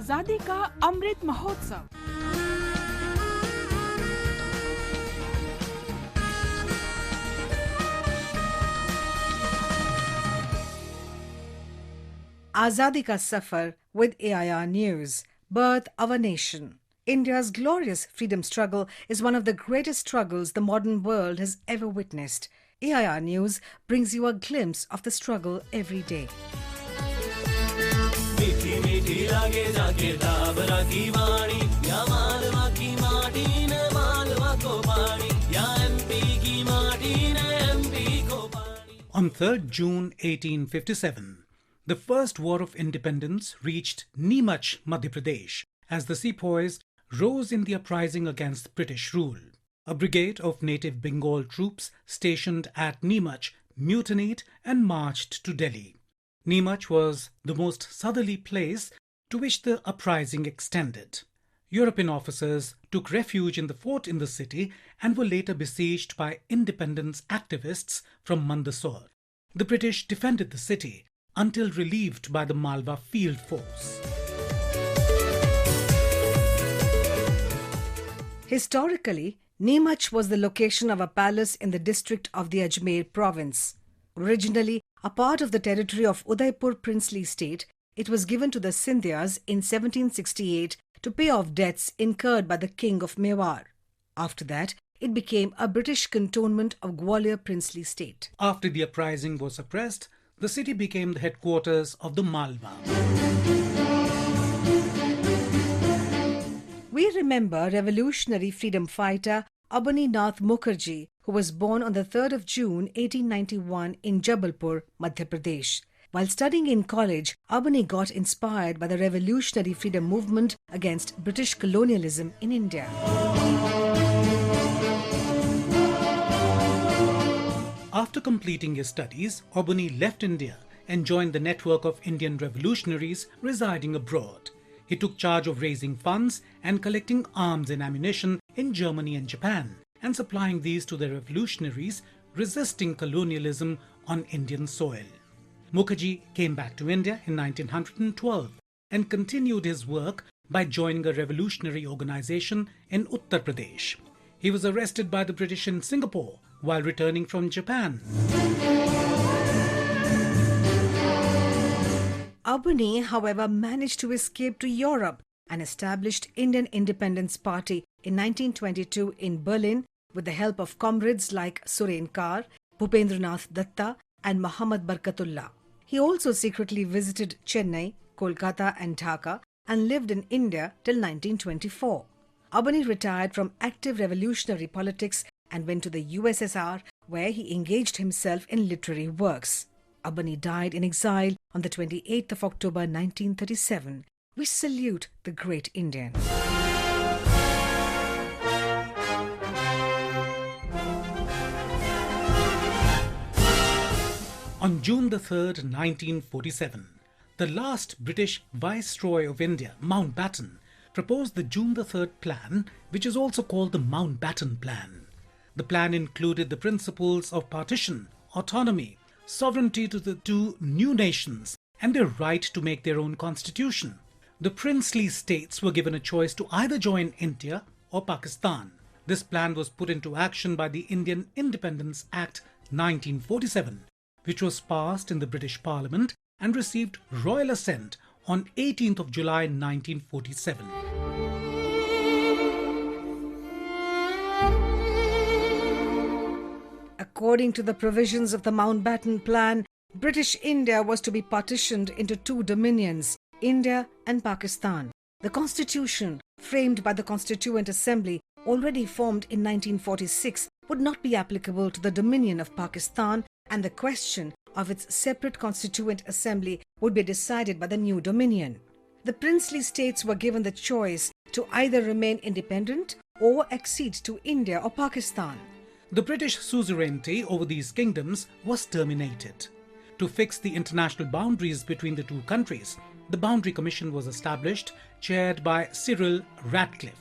आजादी का Amrit Mahotsav. Azadi Ka Safar with AIR News. Birth of a Nation. India's glorious freedom struggle is one of the greatest struggles the modern world has ever witnessed. AIR News brings you a glimpse of the struggle every day. On 3rd June 1857, the First War of Independence reached Neemuch, Madhya Pradesh, as the sepoys rose in the uprising against British rule. A brigade of native Bengal troops stationed at Neemuch mutinied and marched to Delhi. Neemuch was the most southerly place to which the uprising extended. European officers took refuge in the fort in the city and were later besieged by independence activists from Mandsaur. The British defended the city until relieved by the Malwa field force. Historically, Neemuch was the location of a palace in the district of the Ajmer province. Originally a part of the territory of Udaipur princely state, it was given to the Scindias in 1768 to pay off debts incurred by the king of Mewar. After that, it became a British cantonment of Gwalior princely state. After the uprising was suppressed, the city became the headquarters of the Malwa. We remember revolutionary freedom fighter Abani Nath Mukherjee, who was born on the 3rd of June 1891 in Jabalpur, Madhya Pradesh. While studying in college, Abani got inspired by the revolutionary freedom movement against British colonialism in India. After completing his studies, Abani left India and joined the network of Indian revolutionaries residing abroad. He took charge of raising funds and collecting arms and ammunition in Germany and Japan, and supplying these to the revolutionaries resisting colonialism on Indian soil. Mukherjee came back to India in 1912 and continued his work by joining a revolutionary organization in Uttar Pradesh. He was arrested by the British in Singapore while returning from Japan. Abani, however, managed to escape to Europe and established Indian Independence Party in 1922 in Berlin with the help of comrades like Suren Kar, Bhupendranath Datta and Muhammad Barkatullah. He also secretly visited Chennai, Kolkata and Dhaka and lived in India till 1924. Abani retired from active revolutionary politics and went to the USSR, where he engaged himself in literary works. Abani died in exile on the 28th of October 1937. We salute the great Indian. On June the 3rd, 1947, the last British viceroy of India, Mountbatten, proposed the June the 3rd Plan, which is also called the Mountbatten Plan. The plan included the principles of partition, autonomy, sovereignty to the two new nations, and their right to make their own constitution. The princely states were given a choice to either join India or Pakistan. This plan was put into action by the Indian Independence Act 1947, which was passed in the British Parliament and received royal assent on 18th of July 1947. According to the provisions of the Mountbatten Plan, British India was to be partitioned into two dominions, India and Pakistan. The constitution, framed by the Constituent Assembly, already formed in 1946, would not be applicable to the Dominion of Pakistan, and the question of its separate Constituent Assembly would be decided by the new Dominion. The princely states were given the choice to either remain independent or accede to India or Pakistan. The British suzerainty over these kingdoms was terminated. To fix the international boundaries between the two countries, the Boundary Commission was established, chaired by Cyril Ratcliffe.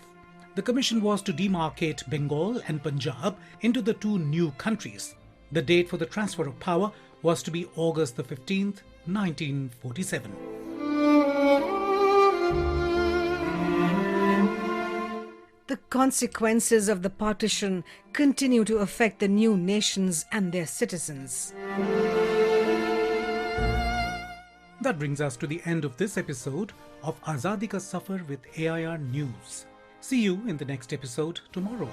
The commission was to demarcate Bengal and Punjab into the two new countries. The date for the transfer of power was to be August the 15th, 1947. the consequences of the partition continue to affect the new nations and their citizens. That brings us to the end of this episode of Azadi Ka Safar with AIR News. See you in the next episode tomorrow.